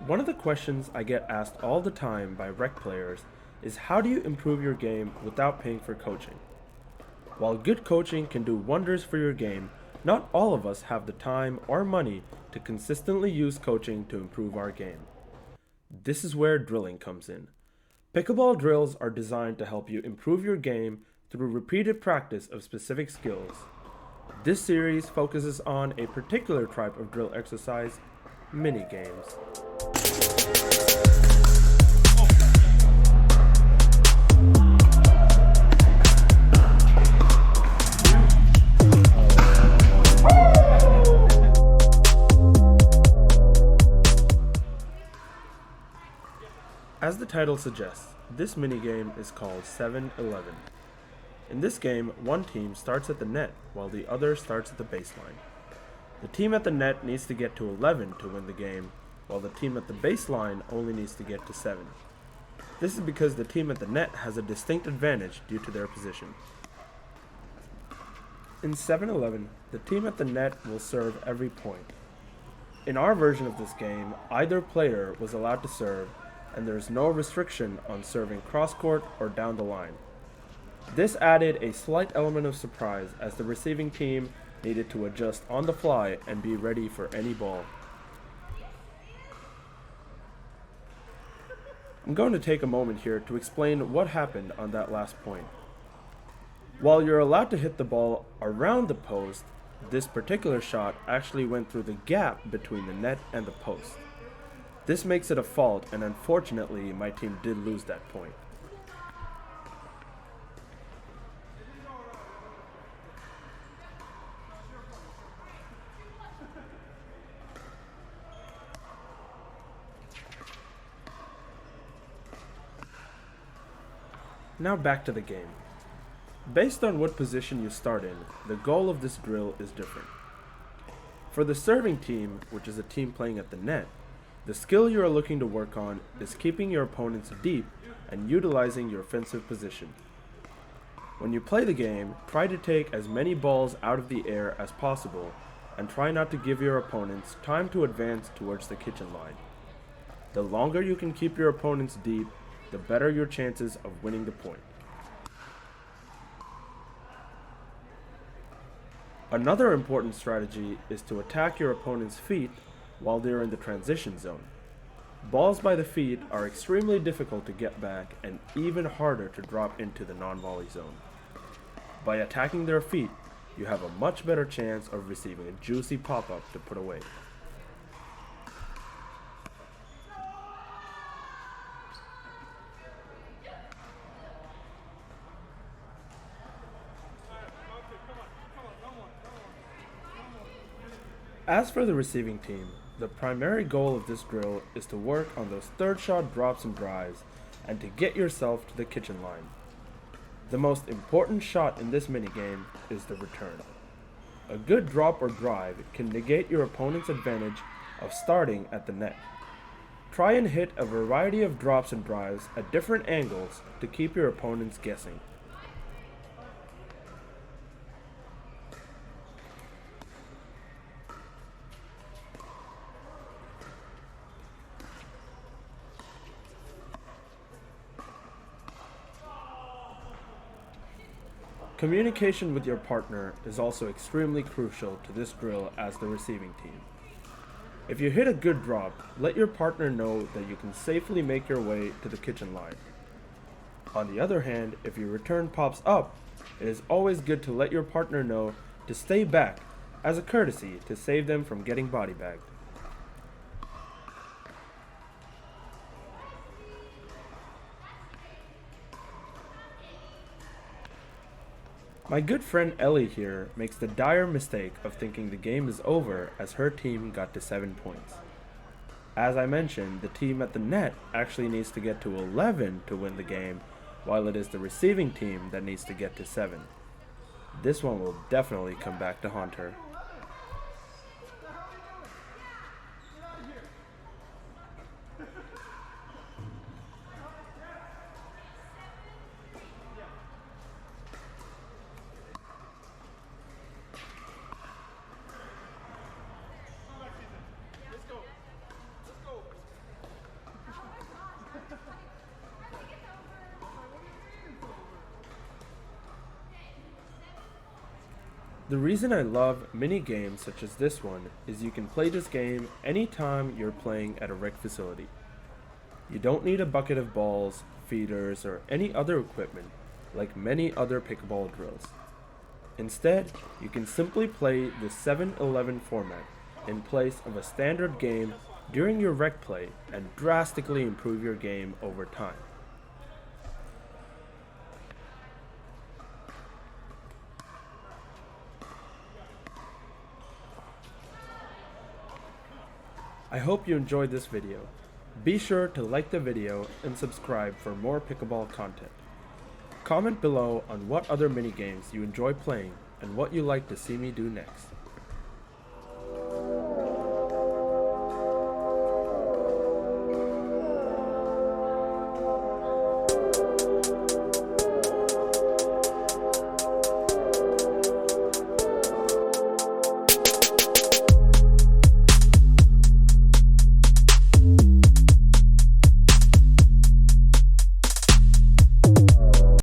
One of the questions I get asked all the time by rec players is how do you improve your game without paying for coaching? While good coaching can do wonders for your game, not all of us have the time or money to consistently use coaching to improve our game. This is where drilling comes in. Pickleball drills are designed to help you improve your game through repeated practice of specific skills. This series focuses on a particular type of drill exercise, mini games. As the title suggests, this minigame is called 7-11. In this game, one team starts at the net while the other starts at the baseline. The team at the net needs to get to 11 to win the game, while the team at the baseline only needs to get to 7. This is because the team at the net has a distinct advantage due to their position. In 7-11, the team at the net will serve every point. In our version of this game, either player was allowed to serve, and there is no restriction on serving cross-court or down the line. This added a slight element of surprise as the receiving team needed to adjust on the fly and be ready for any ball. I'm going to take a moment here to explain what happened on that last point. While you're allowed to hit the ball around the post, this particular shot actually went through the gap between the net and the post. This makes it a fault, and unfortunately, my team did lose that point. Now back to the game. Based on what position you start in, the goal of this drill is different. For the serving team, which is a team playing at the net, the skill you are looking to work on is keeping your opponents deep and utilizing your offensive position. When you play the game, try to take as many balls out of the air as possible and try not to give your opponents time to advance towards the kitchen line. The longer you can keep your opponents deep, the better your chances of winning the point. Another important strategy is to attack your opponent's feet while they're in the transition zone. Balls by the feet are extremely difficult to get back and even harder to drop into the non-volley zone. By attacking their feet, you have a much better chance of receiving a juicy pop-up to put away. As for the receiving team, the primary goal of this drill is to work on those third shot drops and drives and to get yourself to the kitchen line. The most important shot in this minigame is the return. A good drop or drive can negate your opponent's advantage of starting at the net. Try and hit a variety of drops and drives at different angles to keep your opponents guessing. Communication with your partner is also extremely crucial to this drill as the receiving team. If you hit a good drop, let your partner know that you can safely make your way to the kitchen line. On the other hand, if your return pops up, it is always good to let your partner know to stay back as a courtesy to save them from getting body bagged. My good friend Ellie here makes the dire mistake of thinking the game is over as her team got to 7 points. As I mentioned, the team at the net actually needs to get to 11 to win the game, while it is the receiving team that needs to get to 7. This one will definitely come back to haunt her. The reason I love mini games such as this one is you can play this game anytime you're playing at a rec facility. You don't need a bucket of balls, feeders, or any other equipment like many other pickleball drills. Instead, you can simply play the 7-11 format in place of a standard game during your rec play and drastically improve your game over time. I hope you enjoyed this video. Be sure to like the video and subscribe for more pickleball content. Comment below on what other minigames you enjoy playing and what you'd like to see me do next.